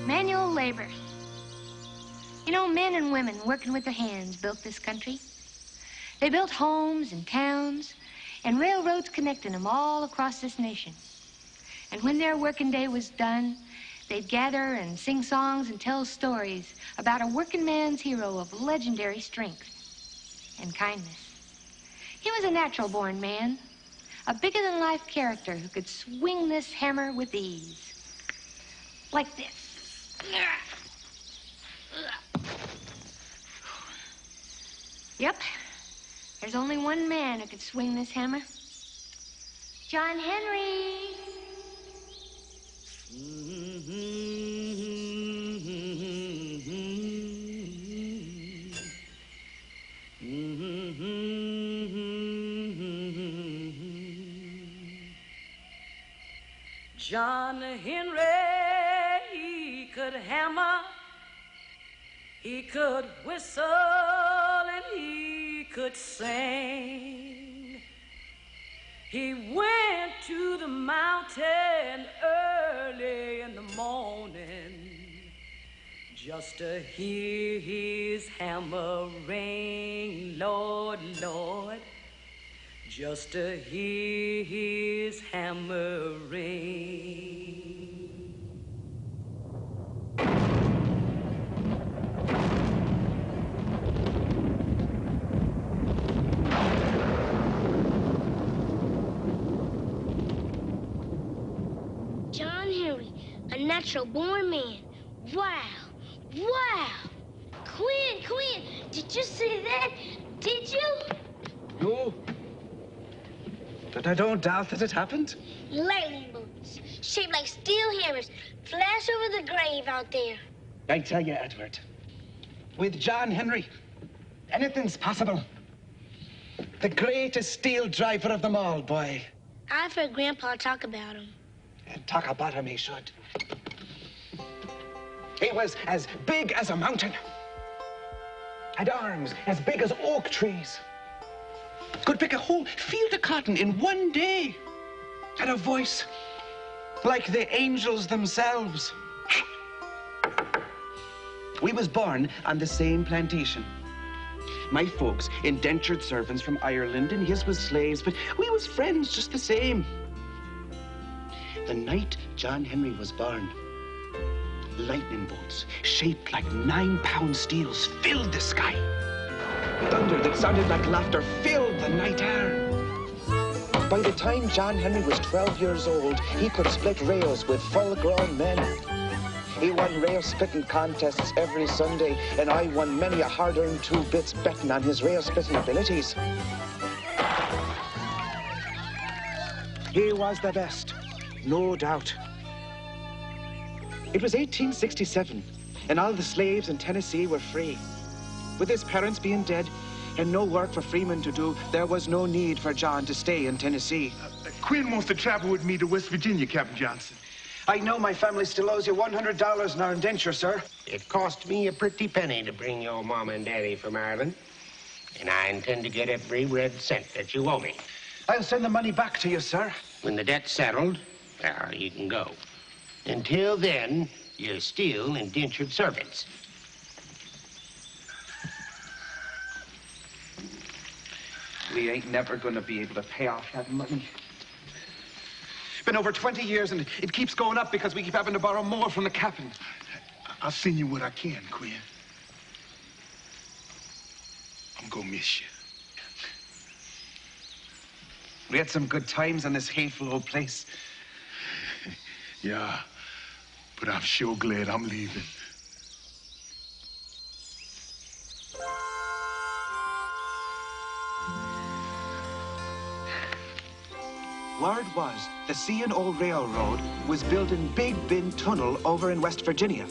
Manual labor. You know, men and women working with their hands built this country. They built homes and towns and railroads connecting them all across this nation. And when their working day was done, they'd gather and sing songs and tell stories about a working man's hero of legendary strength and kindness. He was a natural-born man, a bigger-than-life character who could swing this hammer with ease. Like this. Yep. There's only one man who could swing this hammer. John Henry. John Henry, he could hammer, he could whistle, and he could sing. He went to the mountain early in the morning just to hear his hammer ring, Lord, Lord, just to hear his hammer ring. John Henry, a natural-born man. Wow, wow. Quinn, did you see that? Did you? No. But I don't doubt that it happened. Lightning bolts, shaped like steel hammers, flash over the grave out there. I tell you, Edward, with John Henry, anything's possible. The greatest steel driver of them all, boy. I've heard Grandpa talk about him. And talk about him he should. He was as big as a mountain. Had arms as big as oak trees. Could pick a whole field of cotton in one day. Had a voice like the angels themselves. We was born on the same plantation. My folks, indentured servants from Ireland, and his was slaves, but we was friends just the same. The night John Henry was born, lightning bolts shaped like 9-pound steels filled the sky. Thunder that sounded like laughter filled the night air. By the time John Henry was 12 years old, he could split rails with full-grown men. He won rail splitting contests every Sunday, and I won many a hard-earned 2 bits betting on his rail splitting abilities. He was the best, no doubt. It was 1867, and all the slaves in Tennessee were free. With his parents being dead and no work for freemen to do, there was no need for John to stay in Tennessee. Quinn wants to travel with me to West Virginia, Captain Johnson. I know my family still owes you $100 in our indenture, sir. It cost me a pretty penny to bring your mom and daddy from Ireland, and I intend to get every red cent that you owe me. I'll send the money back to you, sir. When the debt's settled, well, you can go. Until then, you're still indentured servants. We ain't never gonna be able to pay off that money. Been over 20 years, and it keeps going up because we keep having to borrow more from the captain. I'll send you what I can, Quinn. I'm gonna miss you. We had some good times in this hateful old place. Yeah, but I'm sure glad I'm leaving. Word was the C&O Railroad was building Big Bend Tunnel over in West Virginia.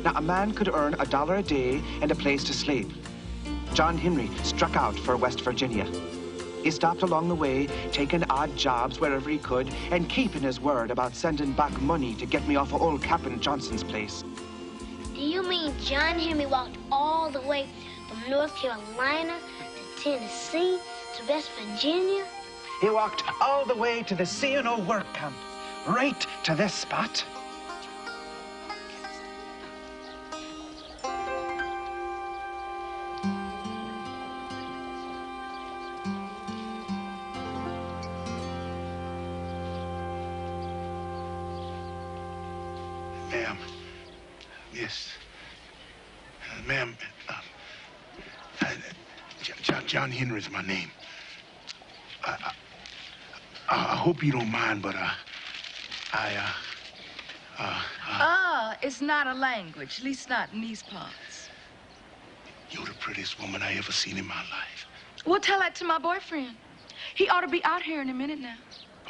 Now, a man could earn $1 a day and a place to sleep. John Henry struck out for West Virginia. He stopped along the way, taking odd jobs wherever he could, and keeping his word about sending back money to get me off of old Captain Johnson's place. Do you mean John Henry walked all the way from North Carolina to Tennessee to West Virginia? He walked all the way to the C&O work camp, right to this spot. Ma'am. Yes. Ma'am, John Henry's my name. I hope you don't mind, but it's not a language, at least not in these parts. You're the prettiest woman I ever seen in my life. Well, tell that to my boyfriend. He ought to be out here in a minute now.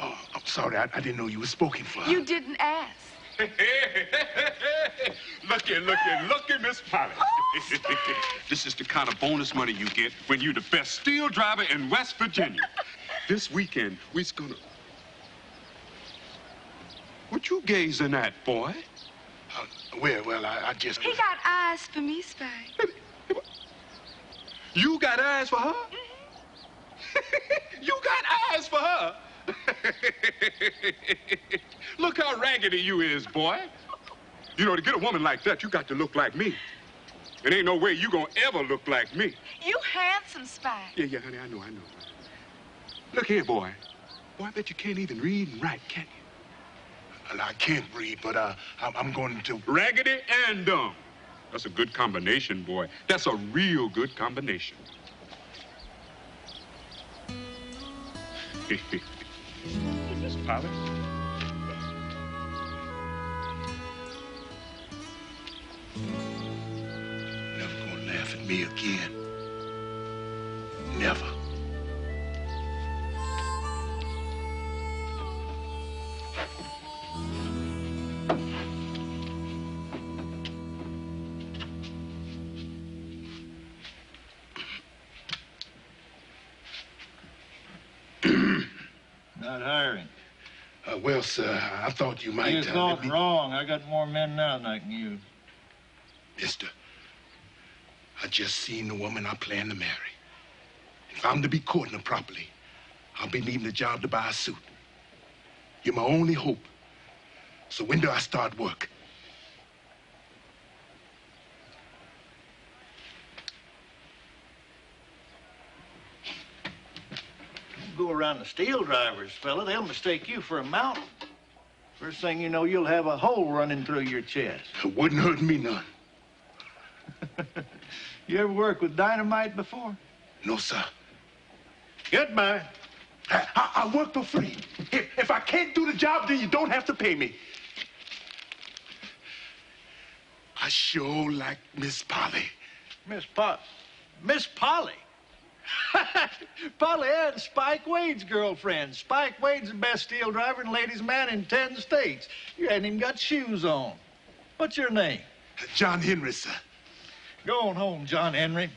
Oh, I'm sorry. I didn't know you were spoken for. You didn't ask. Looky, Miss Polly. This is the kind of bonus money you get when you're the best steel driver in West Virginia. This weekend, we's gonna... What you gazing at, boy? Well, I just... He got eyes for me, Spike. You got eyes for her? You got eyes for her? Look how raggedy you is, boy. You know, to get a woman like that, you got to look like me. It ain't no way you gonna ever look like me. You handsome, Spike. Yeah, honey, I know. Look here, boy. Boy, I bet you can't even read and write, can you? I can't read, but I'm going to... Raggedy and dumb. That's a good combination, boy. That's a real good combination. Miss Polly? Never gonna laugh at me again. Never. Not hiring. Well, sir, I thought you might... You thought wrong. I got more men now than I can use. Mister, I just seen the woman I plan to marry. If I'm to be courting her properly, I'll be needing a job to buy a suit. You're my only hope. So when do I start work? Go around the steel drivers, fella. They'll mistake you for a mountain. First thing you know, you'll have a hole running through your chest. It wouldn't hurt me none. You ever worked with dynamite before? No, sir. Goodbye. I work for free. If I can't do the job, then you don't have to pay me. I sure like Miss Polly. Miss Polly? Polly Ann's Spike Wade's girlfriend. Spike Wade's the best steel driver and ladies' man in 10 states. You hadn't even got shoes on. What's your name? John Henry, sir. Go on home, John Henry.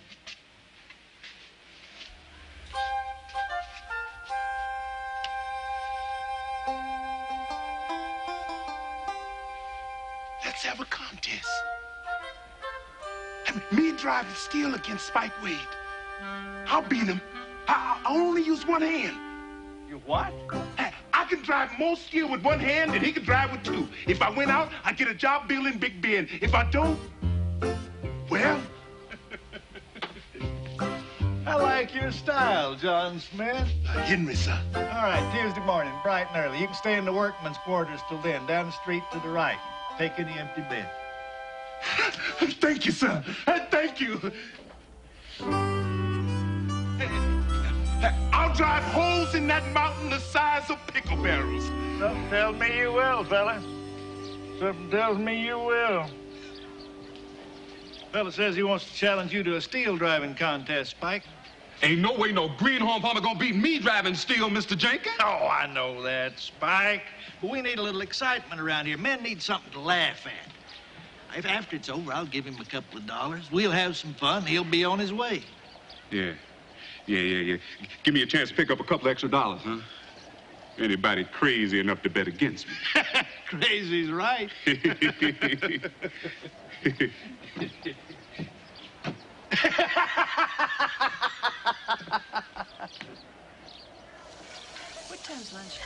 Let's have a contest. Me driving steel against Spike Wade. I'll beat him. I only use one hand. You what? I can drive more steel with one hand than he can drive with two. If I win out, I get a job building Big Ben. If I don't, well... I like your style, John Smith. Henry, sir. All right, Tuesday morning, bright and early. You can stay in the workman's quarters till then, down the street to the right. Take any empty bed. Thank you, sir. Thank you. I'll drive holes in that mountain the size of pickle barrels. Something tells me you will, fella. Something tells me you will. Fella says he wants to challenge you to a steel driving contest, Spike. Ain't no way no greenhorn farmer gonna beat me driving steel, Mr. Jenkins. Oh, I know that, Spike. But we need a little excitement around here. Men need something to laugh at. If after it's over, I'll give him a couple of dollars. We'll have some fun. He'll be on his way. Yeah. Give me a chance to pick up a couple extra dollars, huh? Anybody crazy enough to bet against me? Crazy's right. What time's lunch?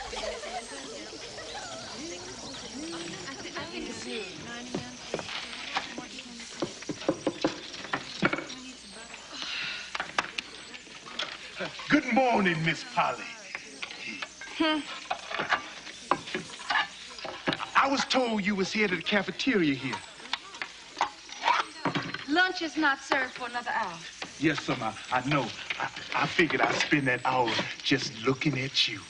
I think it's 9 a.m. Good morning, Miss Polly. I was told you was here at the cafeteria here. Lunch is not served for another hour. Yes, sir, I know. I figured I'd spend that hour just looking at you.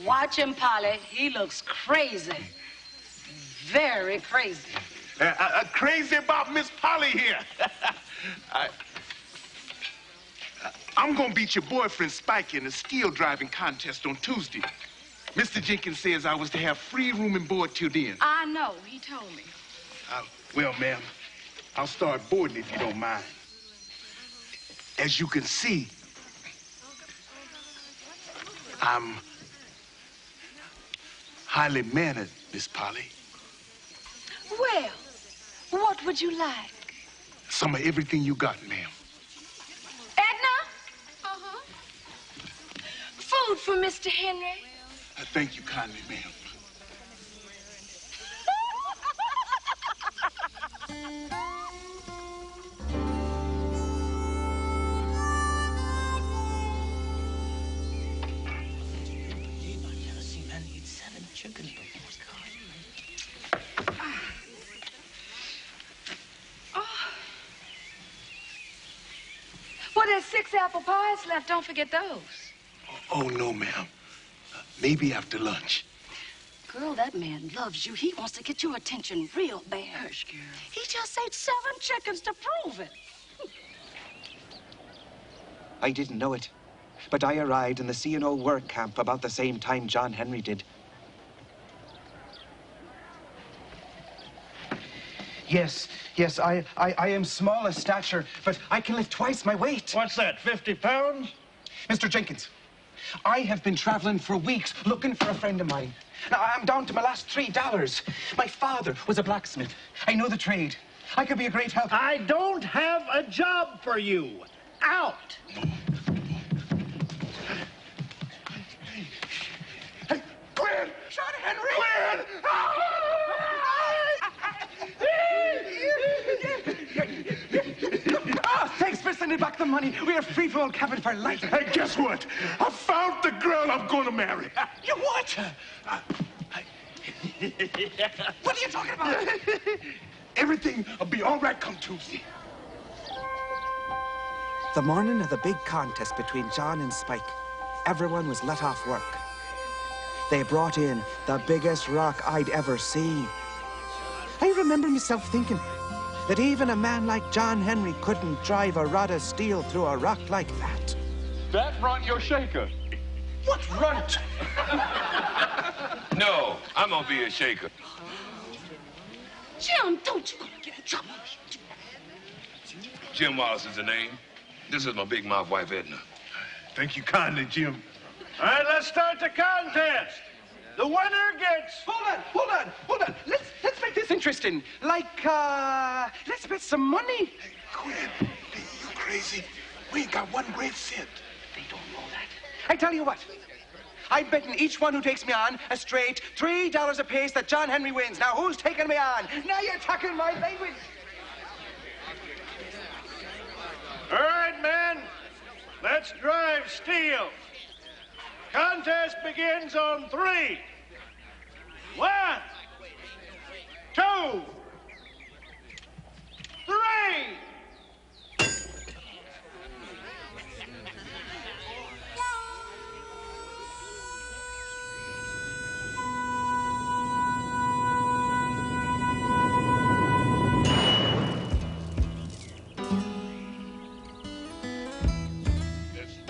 Watch him, Polly. He looks crazy. Very crazy. Crazy about Miss Polly here. I'm gonna beat your boyfriend Spike in a steel driving contest on Tuesday. Mr. Jenkins says I was to have free room and board till then. I know. He told me. Well, ma'am, I'll start boarding if you don't mind. As you can see, I'm highly mannered, Miss Polly. Well, what would you like? Some of everything you got, ma'am. Edna? Uh-huh. Food for Mr. Henry. Thank you kindly, ma'am. Well, there's 6 apple pies left. Don't forget those. Oh, no, ma'am. Maybe after lunch. Girl, that man loves you. He wants to get your attention real bad. Hush, girl. He just ate 7 chickens to prove it. I didn't know it, but I arrived in the C&O work camp about the same time John Henry did. Yes, I am small of stature, but I can lift twice my weight. What's that, 50 pounds? Mr. Jenkins, I have been traveling for weeks looking for a friend of mine. Now, I'm down to my last $3. My father was a blacksmith. I know the trade. I could be a great help. I don't have a job for you. Out! Hey, Gwen! John Henry! Gwen! Thanks for sending back the money. We are free from old cabin for life. Hey, guess what? I found the girl I'm gonna marry. You what? What are you talking about? Everything will be all right come Tuesday. The morning of the big contest between John and Spike, everyone was let off work. They brought in the biggest rock I'd ever seen. I remember myself thinking that even a man like John Henry couldn't drive a rod of steel through a rock like that. That runt your shaker. What runt? No, I'm gonna be a shaker. Jim, don't you gonna get in trouble. Jim Wallace is the name. This is my big mouth wife, Edna. Thank you kindly, Jim. All right, let's start the contest. The winner gets... Hold on. Let's make this interesting. Like, let's bet some money. Hey, Gwen, you crazy? We ain't got 1 red cent. They don't know that. I tell you what. I'm betting each one who takes me on a straight $3 apiece that John Henry wins. Now, who's taking me on? Now you're talking my language. All right, men. Let's drive steel. Contest begins on 3. 1, 2, 3.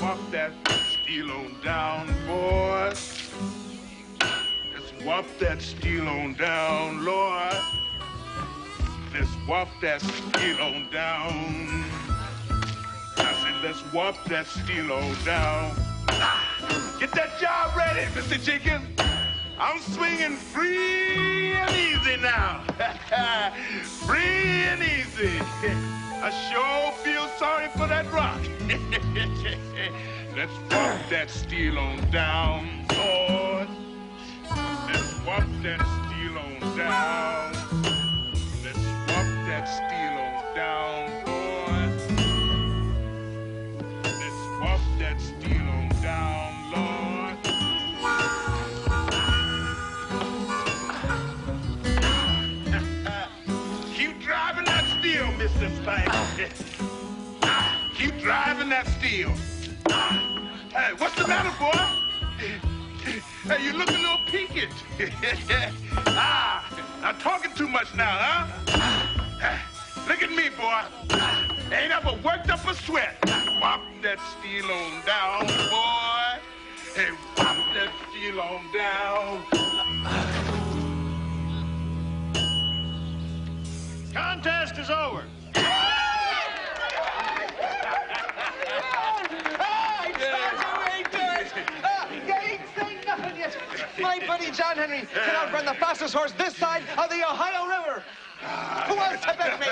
Walk that steel on down, boys. Let's walk that steel on down, Lord. Let's walk that steel on down. I said, let's walk that steel on down. Get that job ready, Mr. Jenkins. I'm swinging free and easy now. Free and easy. I sure feel sorry for that rock. Let's walk that steel on down, Lord. Let's walk that steel on down. Let's walk that steel on down, Lord. Let's walk that steel on down, Lord. Listen, Spike. Keep driving that steel. Hey, what's the matter, boy? Hey, you look a little peaked. I'm talking too much now, huh? Look at me, boy. Ain't ever worked up a sweat. Whop that steel on down, boy. Hey, whop that steel on down. Contest is over. My buddy John Henry can outrun the fastest horse this side of the Ohio River. Who wants to bet me?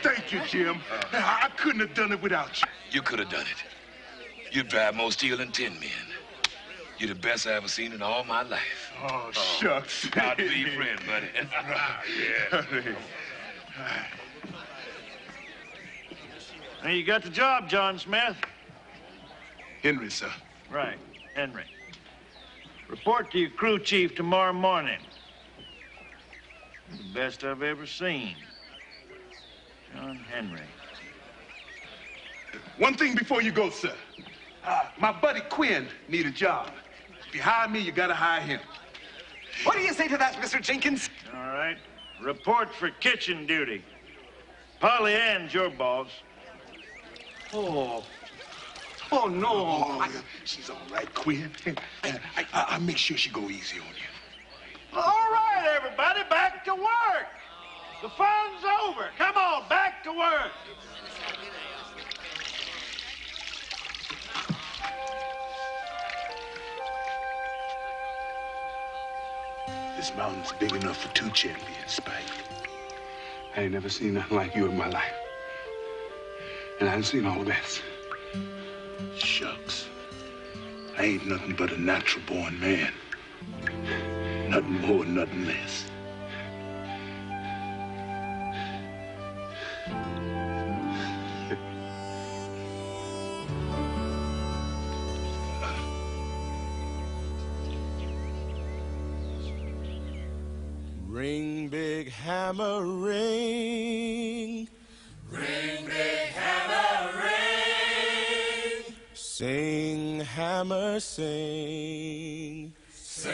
Thank you, Jim. I couldn't have done it without you. You could have done it. You drive more steel than 10 men. You're the best I ever seen in all my life. Oh, shucks. Proud to be your friend, buddy. Yeah. Now, you got the job, John Smith. Henry, sir. Right, Henry. Report to your crew chief tomorrow morning. The best I've ever seen. John Henry. One thing before you go, sir. My buddy Quinn need a job. If you hire me, you gotta hire him. What do you say to that, Mr. Jenkins? All right. Report for kitchen duty. Polly Ann's your boss. Oh, no. Oh, she's all right, Quinn. I'll make sure she go easy on you. All right, everybody, back to work. The fun's over. Come on, back to work. This mountain's big enough for 2 champions, Spike. I ain't never seen nothing like you in my life. And I ain't seen all the best. Shucks. I ain't nothing but a natural-born man. Nothing more, nothing less. Ring, big hammer, ring. Ring, big hammer, ring. Sing, hammer, sing. Sing,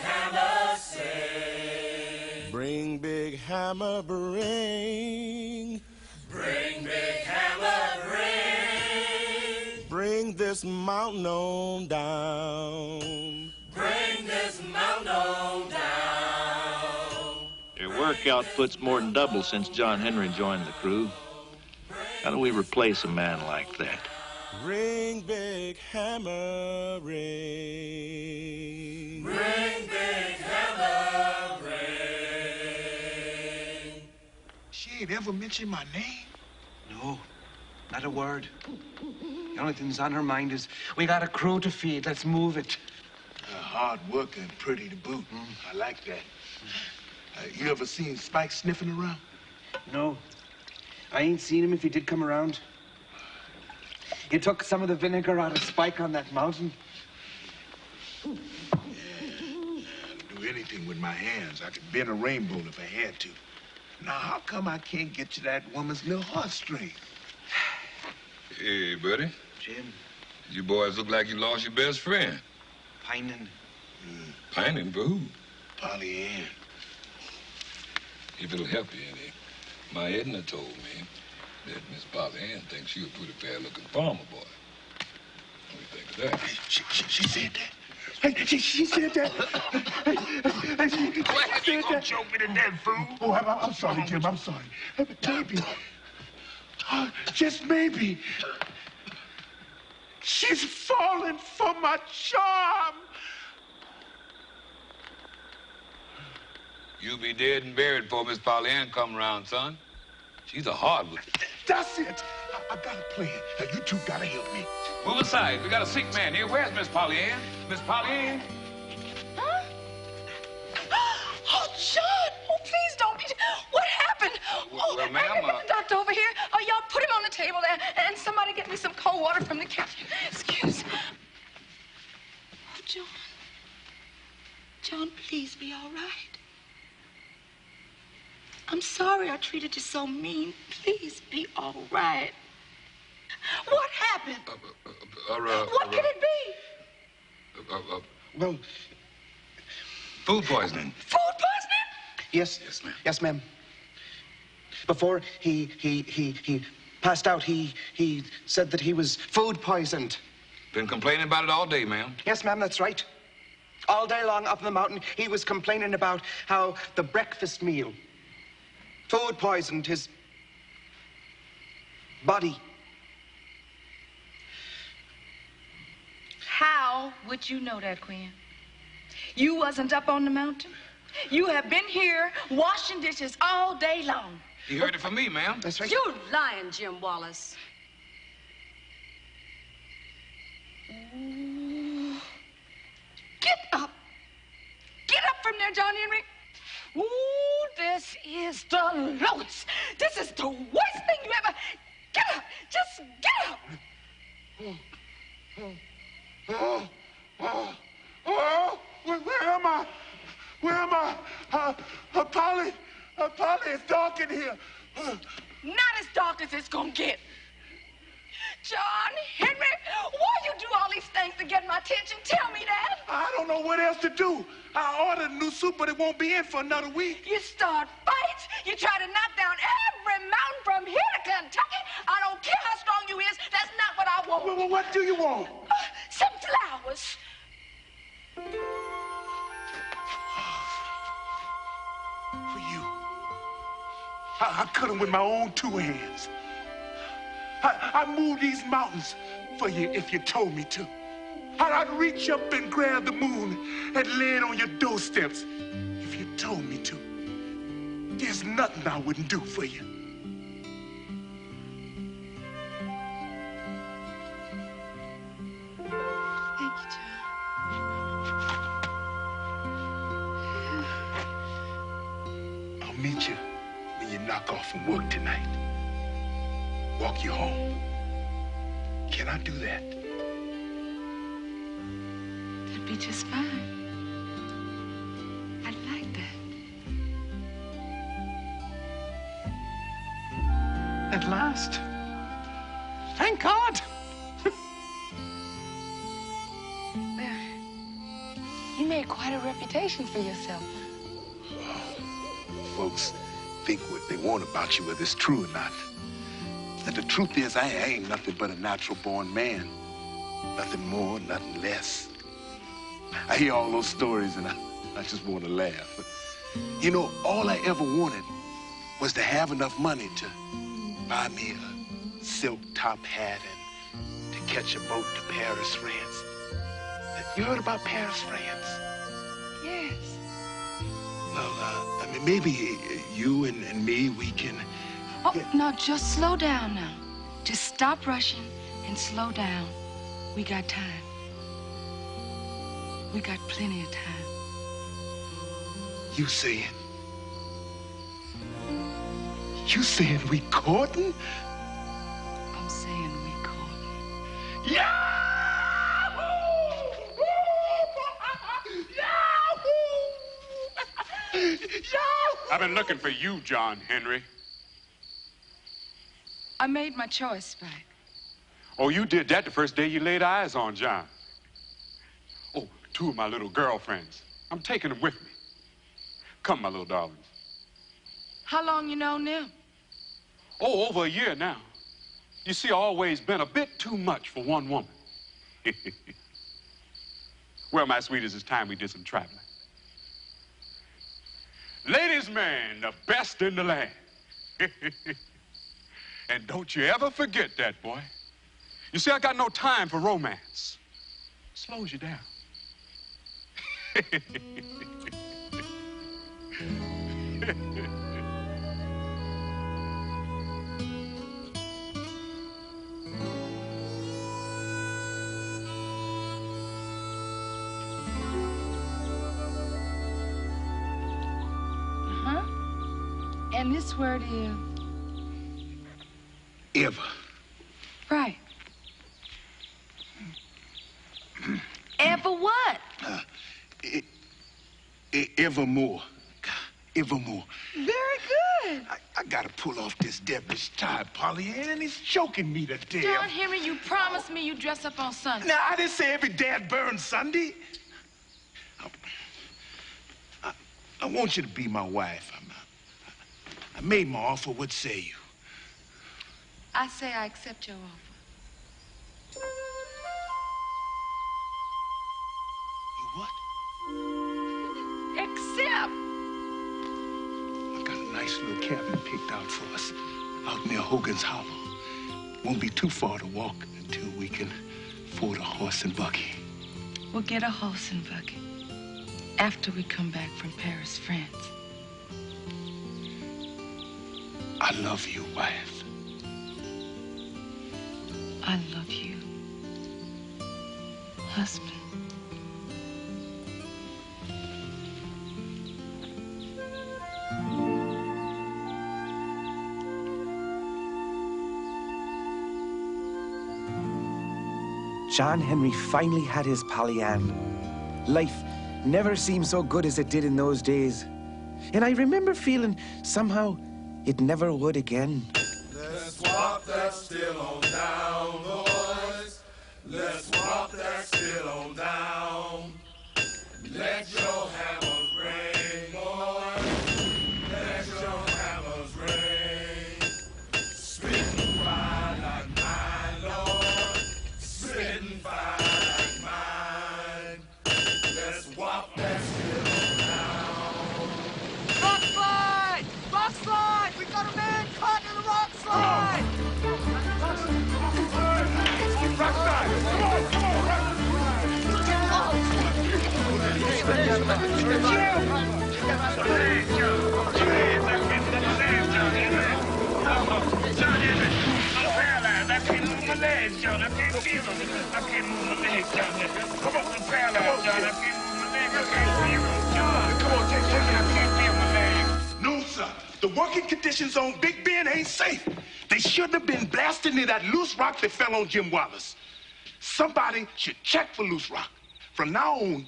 hammer, sing. Bring, big hammer, bring. Bring, big hammer, bring. Bring this mountain on down. Bring this mountain on down. Your work output's more than doubled since John Henry joined the crew. How do we replace a man like that? Ring, big hammer, ring. Ring, big hammer, ring. She ain't ever mentioned my name? No, not a word. The only thing that's on her mind is, we got a crew to feed. Let's move it. Hard worker and pretty to boot. I like that. You ever seen Spike sniffing around? No. I ain't seen him if he did come around. You took some of the vinegar out of Spike on that mountain. Yeah, I'd do anything with my hands. I could bend a rainbow if I had to. Now, how come I can't get to that woman's little heartstring? Hey, buddy. Jim. You boys look like you lost your best friend. Pining. Pining for who? Polly Ann. If it'll help you any, my Edna told me that Miss Polly Ann thinks you're a pretty fair-looking farmer boy. What do you think of that? She said that. Hey, she said that. She said that. Choke me to death, fool. Oh, I'm sorry, Jim. I'm sorry. Maybe. Just maybe. She's falling for my charm. You'll be dead and buried before Miss Polly Ann come around, son. She's a hard one. That's it. I got a plan. Now, you two gotta help me. Move aside. We got a sick man here. Where's Miss Polly Ann? Miss Polly Ann? Huh? Oh, John! Oh, please don't be... What happened? Well, ma'am, the doctor over here. Oh, y'all put him on the table there, and somebody get me some cold water from the kitchen. Excuse. Oh, John. John, please be all right. I'm sorry I treated you so mean. Please be all right. What happened? What could it be? Well, food poisoning. Food poisoning? Yes. Yes, ma'am. Yes, ma'am. Before he passed out, he said that he was food poisoned. Been complaining about it all day, ma'am. Yes, ma'am, that's right. All day long up in the mountain, he was complaining about how the breakfast meal food poisoned his body. How would you know that, Quinn? You wasn't up on the mountain. You have been here washing dishes all day long. You heard it from me, ma'am. That's right. You're lying, Jim Wallace. Get up. Get up from there, John Henry. Ooh, this is the lowest. This is the worst thing you ever... Get up. Just get up. Where am I? Where am I? Polly, it's dark in here. Not as dark as it's gonna get. John Henry, why you do all these things to get my attention? Tell me that. I don't know what else to do. I ordered a new suit, but it won't be in for another week. You start fights. You try to knock down every mountain from here to Kentucky. I don't care how strong you is. That's not what I want. Well, what do you want? Some flowers. For you. I cut them with my own two hands. I moved these mountains for you if you told me to. I'd reach up and grab the moon and lay it on your doorsteps if you told me to. There's nothing I wouldn't do for you. Thank you, John. I'll meet you when you knock off from work tonight. Walk you home. Can I do that? That'd be just fine. I'd like that. At last. Thank God. Well, you made quite a reputation for yourself. Folks think what they want about you, whether it's true or not. And the truth is, I ain't nothing but a natural-born man. Nothing more, nothing less. I hear all those stories, and I just want to laugh. But, you know, all I ever wanted was to have enough money to buy me a silk top hat and to catch a boat to Paris, France. You heard about Paris, France? Yes. Well, I mean, maybe you and me, we can... Oh, no, just slow down now. Just stop rushing and slow down. We got time. We got plenty of time. You saying we courting? I'm saying we courting. Yahoo! Yahoo! Yahoo! I've been looking for you, John Henry. I made my choice, Spike. Oh, you did that the first day you laid eyes on John. Oh, two of my little girlfriends. I'm taking them with me. Come, my little darlings. How long you known them? Oh, over a year now. You see, I've always been a bit too much for one woman. Well, my sweeties, it's time we did some traveling. Ladies' man, the best in the land. And don't you ever forget that, boy. You see, I got no time for romance. Slows you down. Uh-huh. And this word is... Ever. Right. Ever what? Evermore. Evermore. Very good. doing? I gotta pull off this devilish tie, Polly Ann. It's choking me to death. John Henry, you promised me you'd dress up on Sunday. Now, I didn't say every dad burn Sunday. I want you to be my wife. I made my offer. What say you? I say I accept your offer. You what? Accept. I got a nice little cabin picked out for us out near Hogan's Hollow. Won't be too far to walk until we can afford a horse and buggy. We'll get a horse and buggy after we come back from Paris, France. I love you, wife. I love you, husband. John Henry finally had his Polly Ann. Life never seemed so good as it did in those days. And I remember feeling somehow it never would again. Let's swap that still on down, boys. Let's swap that still on down. Let your hammers ring, boys. Let your hammers ring. Spitting fire like mine, Lord. Spitting fire like mine. Let's swap that still on down. Rock slide! Rock slide! We got a man caught in the rock slide! Rock slide! Come on, come on, rock No, sir. The working conditions on Big Ben ain't safe. They shouldn't have been blasting into that loose rock that fell on Jim Wallace. Somebody should check for loose rock. From now on,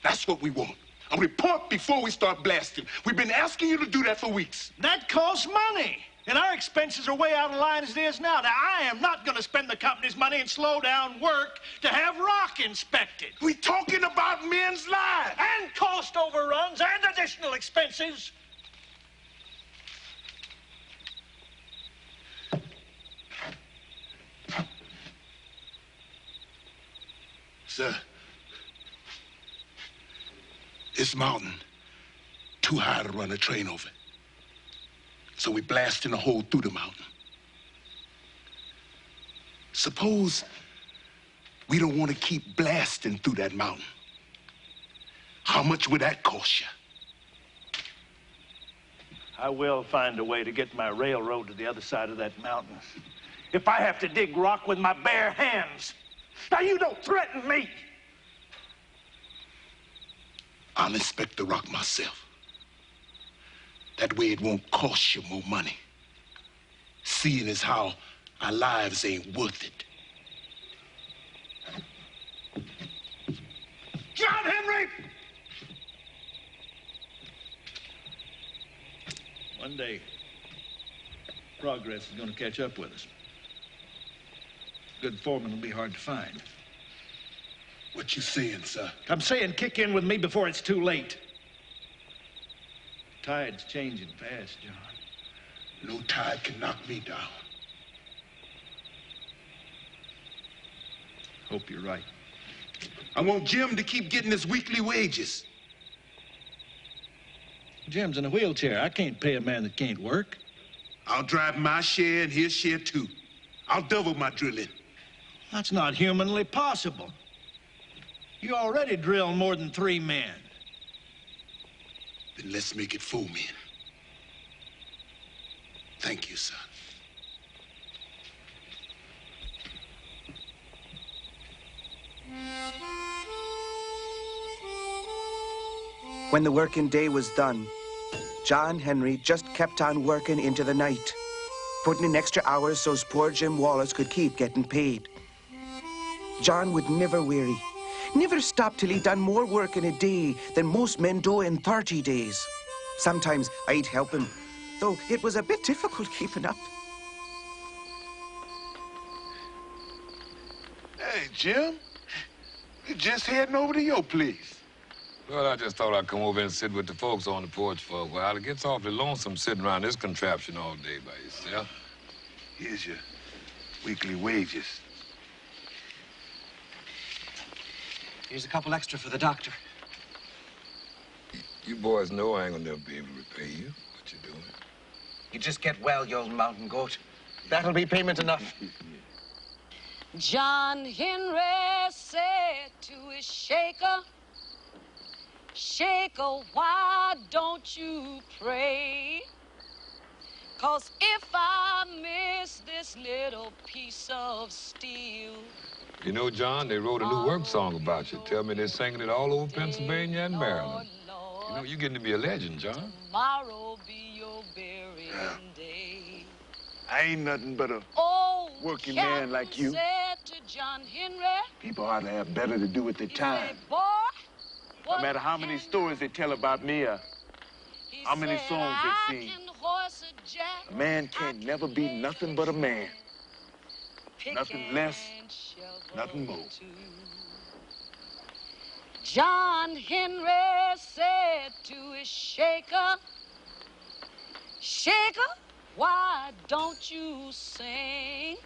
that's what we want. A report before we start blasting. We've been asking you to do that for weeks. That costs money. And our expenses are way out of line as it is now. Now, I am not going to spend the company's money and slow down work to have rock inspected. We're talking about men's lives. And cost overruns and additional expenses. Sir, this mountain too high to run a train over. So we blasting a hole through the mountain. Suppose we don't want to keep blasting through that mountain. How much would that cost you? I will find a way to get my railroad to the other side of that mountain. If I have to dig rock with my bare hands. Now, you don't threaten me. I'll inspect the rock myself. That way it won't cost you more money. Seeing as how our lives ain't worth it. John Henry! One day, progress is going to catch up with us. Good foreman will be hard to find. What you saying, sir? I'm saying kick in with me before it's too late. Tide's changing fast, John. No tide can knock me down. Hope you're right. I want Jim to keep getting his weekly wages. Jim's in a wheelchair. I can't pay a man that can't work. I'll drive my share and his share too. I'll double my drilling. That's not humanly possible. You already drill more than 3 men. Then let's make it 4 men. Thank you, son. When the working day was done, John Henry just kept on working into the night, putting in extra hours so's poor Jim Wallace could keep getting paid. John would never weary, never stop till he'd done more work in a day than most men do in 30 days. Sometimes I'd help him. though it was a bit difficult keeping up. Hey, Jim. You just heading over to your place. Well, I just thought I'd come over and sit with the folks on the porch for a while. It gets awfully lonesome sitting around this contraption all day by yourself. Here's your weekly wages. Here's a couple extra for the doctor. You boys know I ain't gonna never be able to repay you. What you doing? You just get well, you old mountain goat. That'll be payment enough. John Henry said to his shaker, "Shaker, why don't you pray? 'Cause if I miss this little piece of steel." You know, John, they wrote a new work song about you. Tell me they're singing it all over Pennsylvania and Maryland. You know, you're getting to be a legend, John. Tomorrow be your burying day. I ain't nothing but a working man like you. Said to John Henry, People ought to have better to do with their time. "Boy, No matter how many stories they tell about me or how many songs they sing, a man can't never be nothing but a man. Nothing less, nothing more." John Henry said to his shaker, "Shaker, why don't you sing?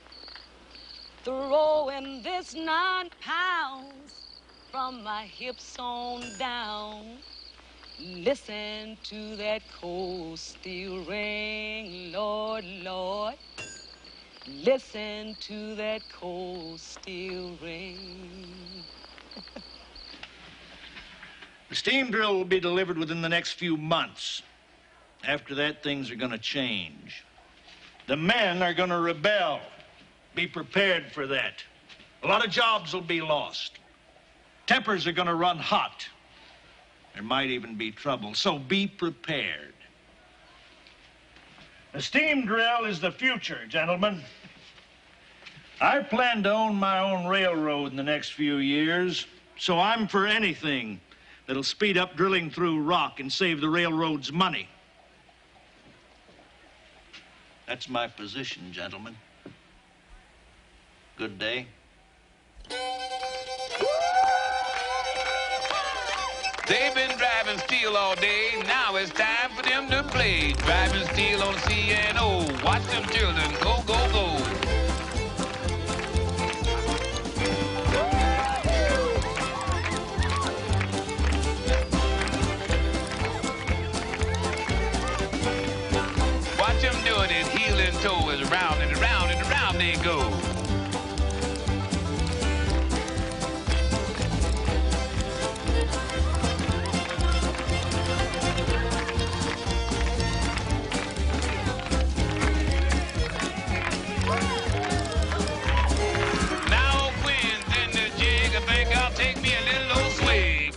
Throwing this 9 pounds from my hips on down. Listen to that cold steel ring, Lord, Lord. Listen to that cold steel ring." The steam drill will be delivered within the next few months. After that, things are going to change. The men are going to rebel. Be prepared for that. A lot of jobs will be lost. Tempers are going to run hot. There might even be trouble, so be prepared. The steam drill is the future, gentlemen. I plan to own my own railroad in the next few years, so I'm for anything that'll speed up drilling through rock and save the railroads money. That's my position, gentlemen. Good day. They've been driving steel all day. Now it's time for them to play. Driving steel on CNO. Watch them children go, go, go. Watch them doing it, heel and toe, as round and around and around they go. Now Quinn's in the jig, I think I'll take me a little old swig.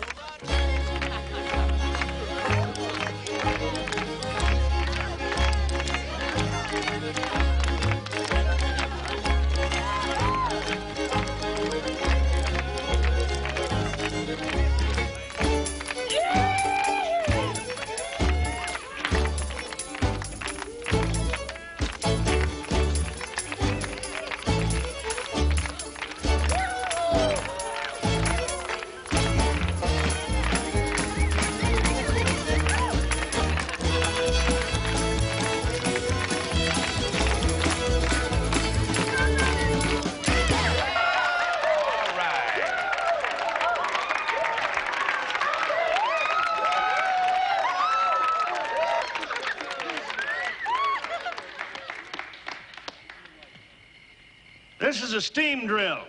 This is a steam drill.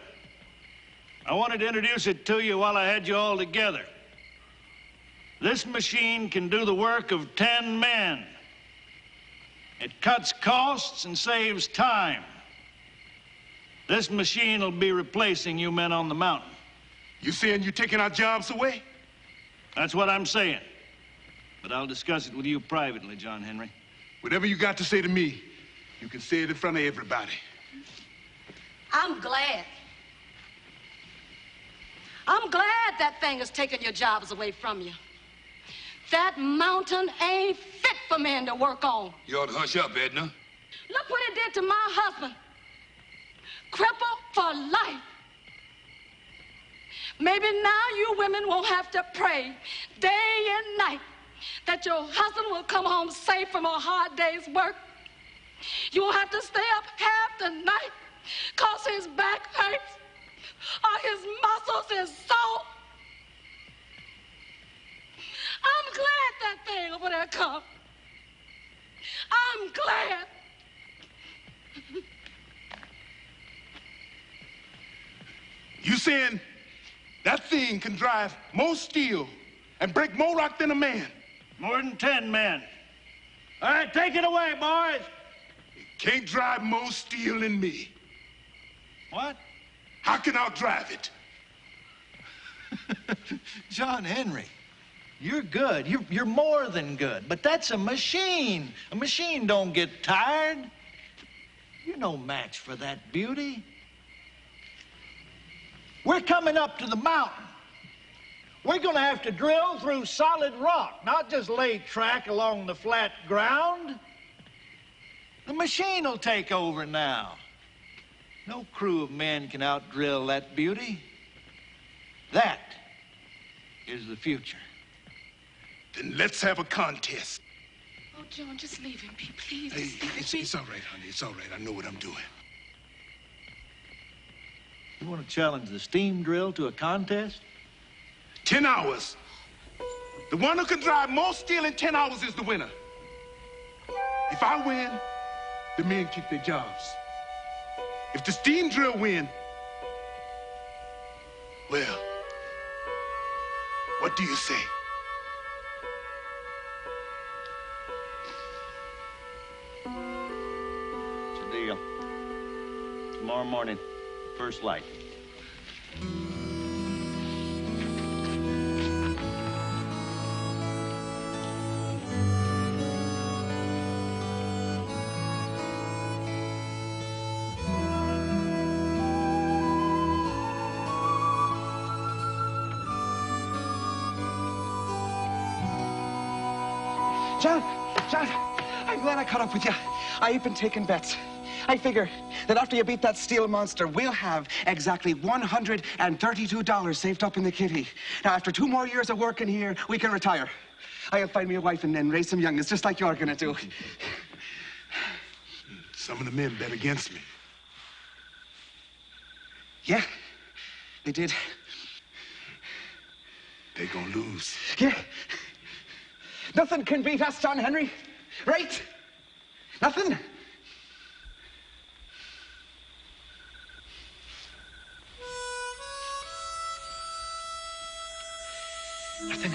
I wanted to introduce it to you while I had you all together. This machine can do the work of 10 men. It cuts costs and saves time. This machine will be replacing you men on the mountain. You saying you're taking our jobs away? That's what I'm saying. But I'll discuss it with you privately, John Henry. Whatever you got to say to me, you can say it in front of everybody. I'm glad. I'm glad that thing has taken your jobs away from you. That mountain ain't fit for men to work on. You ought to hush up, Edna. Look what it did to my husband. Crippled for life. Maybe now you women won't have to pray day and night that your husband will come home safe from a hard day's work. You won't have to stay up half the night because his back hurts or his muscles is sore. I'm glad that thing over there come. I'm glad. You saying that thing can drive more steel and break more rock than a man? More than 10 men. All right, take it away, boys. It can't drive more steel than me. What? How can I drive it? John Henry, you're good. You're more than good. But that's a machine. A machine don't get tired. You're no match for that beauty. We're coming up to the mountain. We're going to have to drill through solid rock, not just lay track along the flat ground. The machine will take over now. No crew of men can outdrill that beauty. That is the future. Then let's have a contest. Oh, John, just leave him be, please. Hey, it's all right, honey. It's all right. I know what I'm doing. You want to challenge the steam drill to a contest? 10 hours. The one who can drive more steel in 10 hours is the winner. If I win, the men keep their jobs. If the steam drill win, well, what do you say? It's a deal. Tomorrow morning, first light. John, I'm glad I caught up with you. I've been taking bets. I figure that after you beat that steel monster, we'll have exactly $132 saved up in the kitty. Now, after 2 more years of working here, we can retire. I'll find me a wife and then raise some youngins, just like you're gonna do. Some of the men bet against me. Yeah, they did. They're gonna lose. Yeah. Nothing can beat us, John Henry. Right? Nothing? Nothing.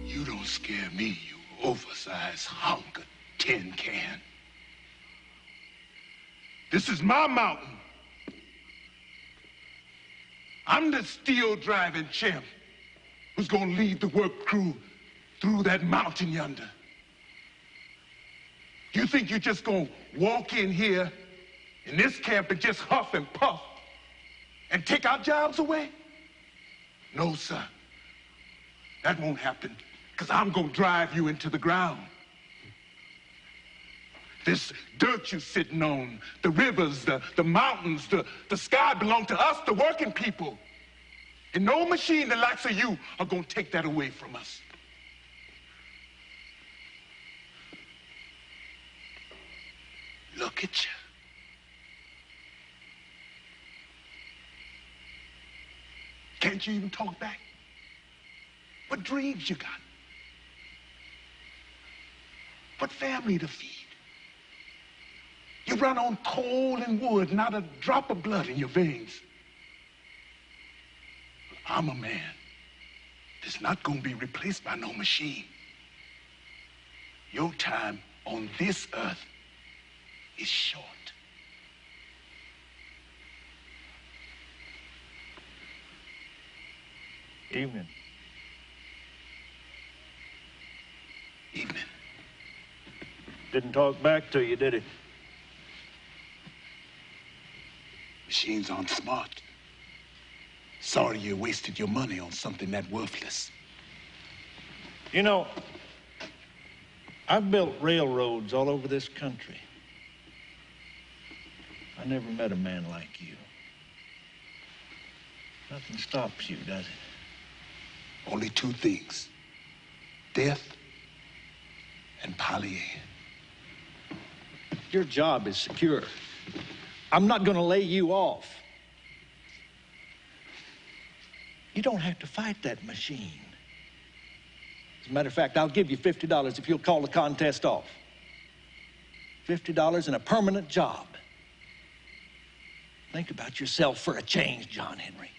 You don't scare me, you oversized hunk of tin can. This is my mountain. I'm the steel-driving champ who's gonna lead the work crew through that mountain yonder. You think you're just gonna walk in here in this camp and just huff and puff and take our jobs away? No, sir. That won't happen, because I'm gonna drive you into the ground. This dirt you're sitting on, the rivers, the mountains, the sky belong to us, the working people. And no machine the likes of you are gonna take that away from us. Look at you. Can't you even talk back? What dreams you got? What family to feed? You run on coal and wood, not a drop of blood in your veins. I'm a man that's not going to be replaced by no machine. Your time on this earth is short. Evening. Evening. Didn't talk back to you, did he? Machines aren't smart. Sorry you wasted your money on something that worthless. You know, I've built railroads all over this country. I never met a man like you. Nothing stops you, does it? Only two things. Death and Polly Ann. Your job is secure. I'm not going to lay you off. You don't have to fight that machine. As a matter of fact, I'll give you $50 if you'll call the contest off. $50 and a permanent job. Think about yourself for a change, John Henry.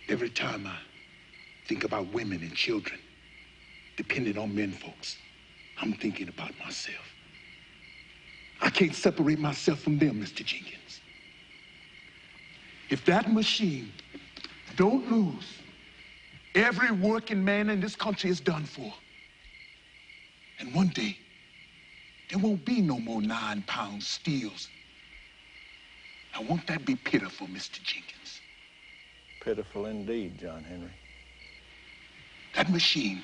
Every time I think about women and children depending on men folks, I'm thinking about myself. I can't separate myself from them, Mr. Jenkins. If that machine don't lose, every working man in this country is done for. And one day, there won't be no more 9-pound steels. Now, won't that be pitiful, Mr. Jenkins? Pitiful indeed, John Henry. That machine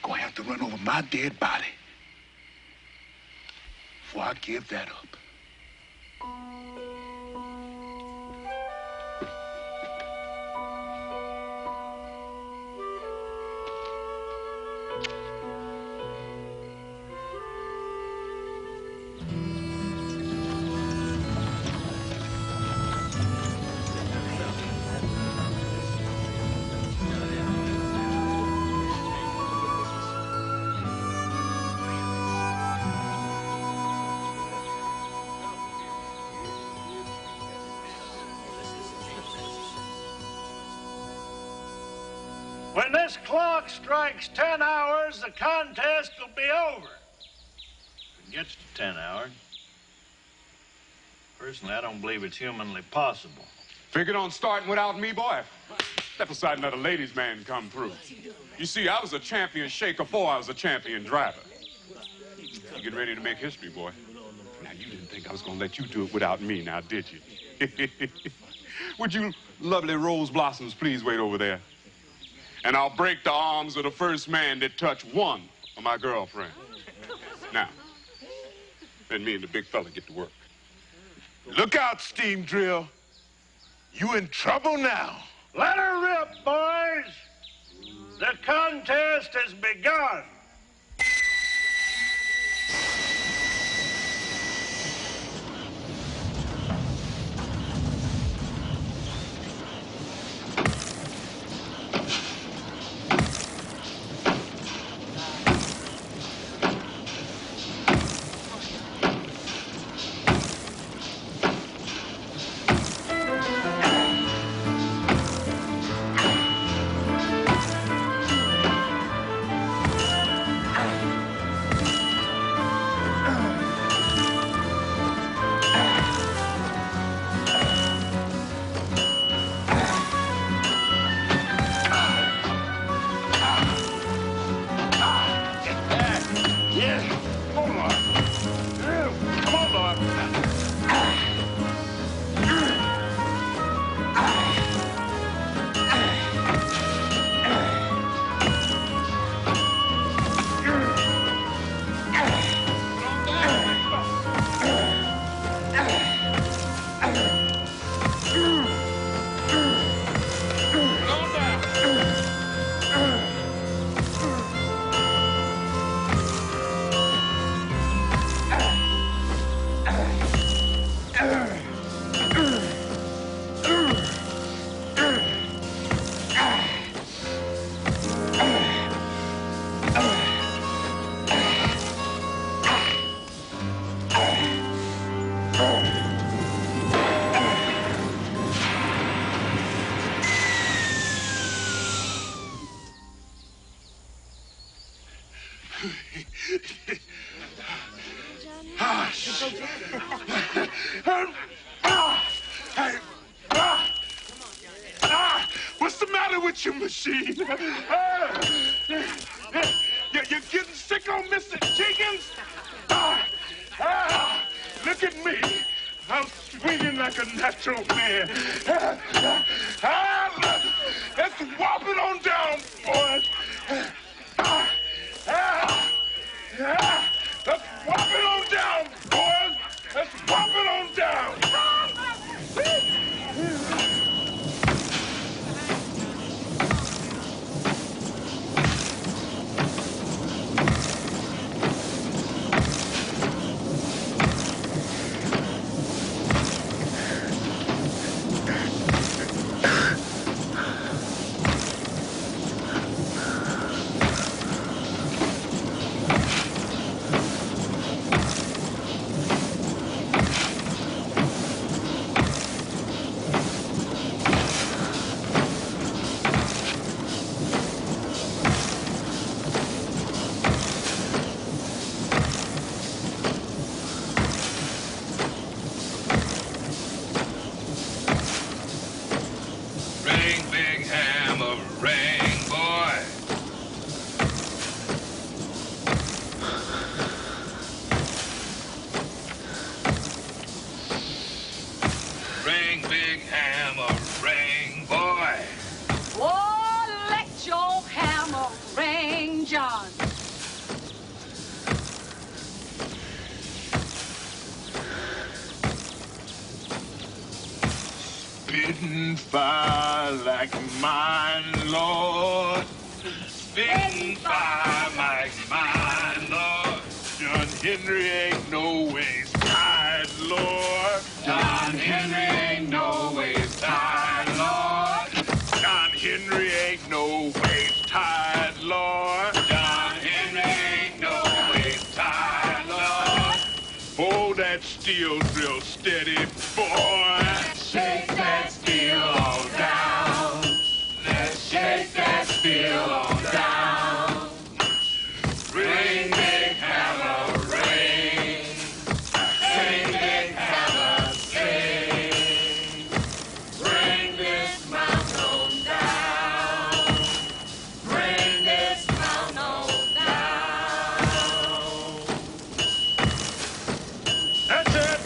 gonna have to run over my dead body before I give that up. When this clock strikes 10 hours, the contest will be over. If it gets to 10 hours. Personally, I don't believe it's humanly possible. Figured on starting without me, boy? Step aside and let a ladies' man come through. You see, I was a champion shaker before I was a champion driver. You get ready to make history, boy. Now, you didn't think I was going to let you do it without me, now, did you? Would you lovely rose blossoms please wait over there? And I'll break the arms of the first man that touched one of my girlfriend. Now, then me and the big fella get to work. Look out, steam drill. You in trouble now. Let her rip, boys. The contest has begun. matter with your machine? You're getting sick on Mr. Jenkins? Look at me. I'm swinging like a natural man. Let's whop it on down, boys. Let's whop it on down, boys. Let's whop it on down. Spitting fire like mine, Lord. Spitting fire like mine, Lord. John Henry ain't no ways tired, Lord. John Henry ain't no ways tired, Lord. John Henry ain't no ways tired, Lord. John Henry ain't no ways tired, Lord. Hold that steel drill steady, boy. Shake that steel on down. Let's shake that steel on down. Ring, big hammer, ring. Sing, big hammer, sing. Bring this mountain down. Bring this mountain down. That's it.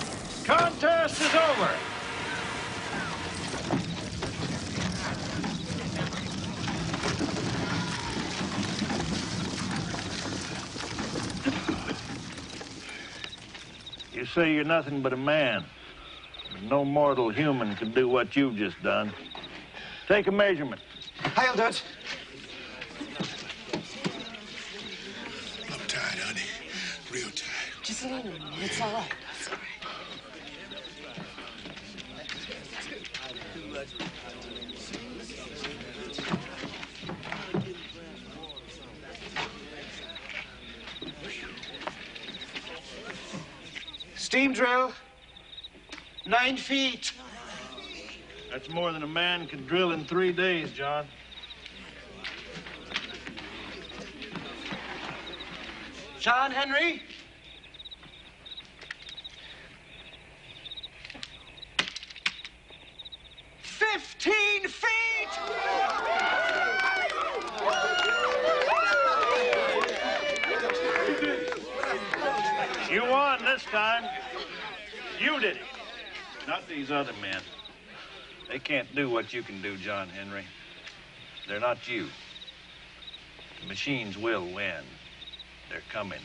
Contest is over. You say you're nothing but a man. But no mortal human can do what you've just done. Take a measurement. I'll do it. I'm tired, honey. Real tired. Just lean on me. It's all right. It's all right. Steam drill. 9 feet. That's more than a man can drill in 3 days, John. John Henry. $15 feet! You won this time. You did it. Not these other men. They can't do what you can do, John Henry. They're not you. The machines will win. They're coming.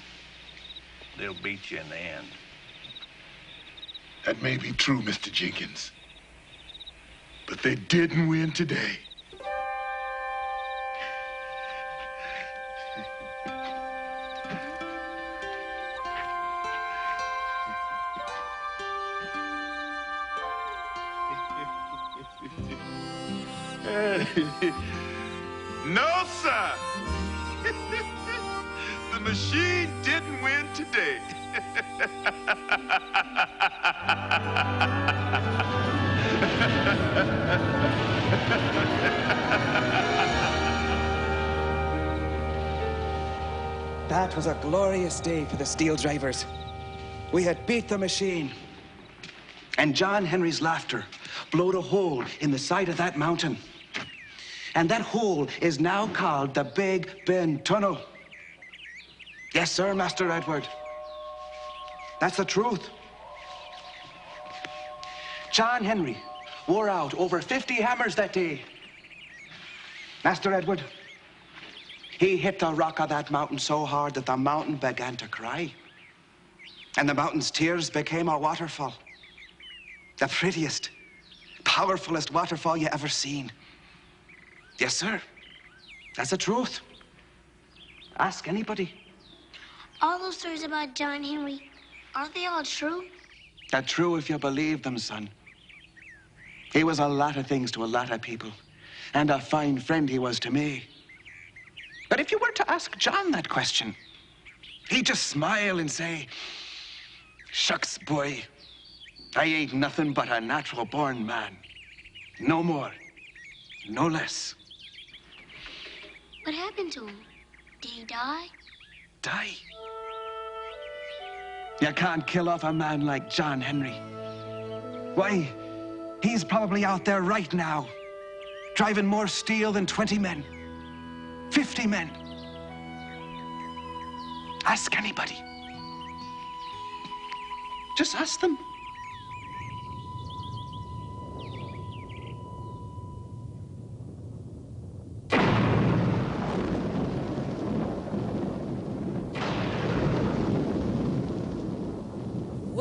They'll beat you in the end. That may be true, Mr. Jenkins. But they didn't win today. No, sir. The machine didn't win today. That was a glorious day for the steel drivers. We had beat the machine. And John Henry's laughter blowed a hole in the side of that mountain. And that hole is now called the Big Bend Tunnel. Yes, sir, Master Edward. That's the truth. John Henry wore out over 50 hammers that day. Master Edward, he hit the rock of that mountain so hard that the mountain began to cry. And the mountain's tears became a waterfall. The prettiest, powerfulest waterfall you ever seen. Yes, sir. That's the truth. Ask anybody. All those stories about John Henry, are they all true? They're true if you believe them, son. He was a lot of things to a lot of people, and a fine friend he was to me. But if you were to ask John that question, he'd just smile and say, "Shucks, boy, I ain't nothing but a natural-born man. No more, no less." What happened to him? Did he die? Die? You can't kill off a man like John Henry. Why, he's probably out there right now, driving more steel than 20 men, 50 men. Ask anybody. Just ask them.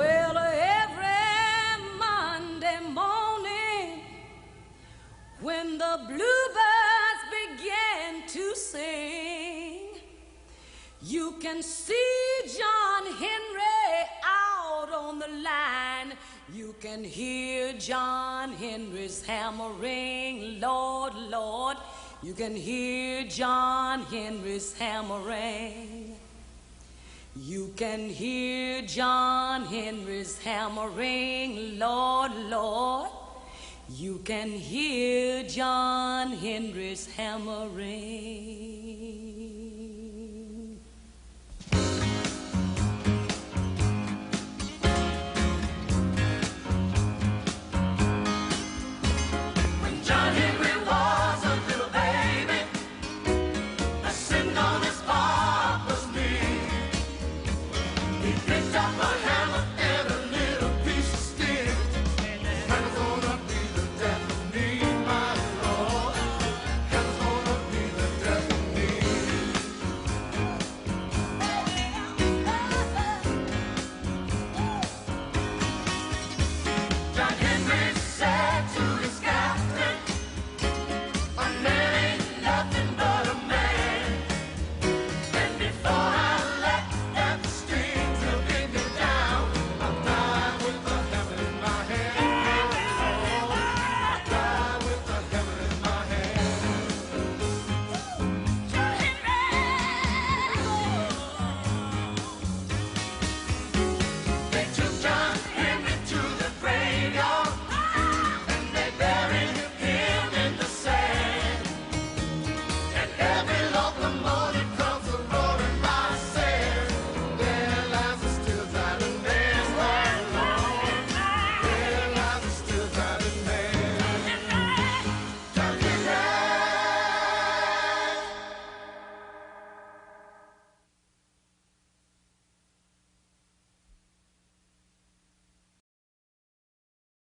Well, every Monday morning, when the bluebirds begin to sing, you can see John Henry out on the line. You can hear John Henry's hammering, Lord, Lord. You can hear John Henry's hammering. You can hear John Henry's hammering, Lord, Lord. You can hear John Henry's hammering.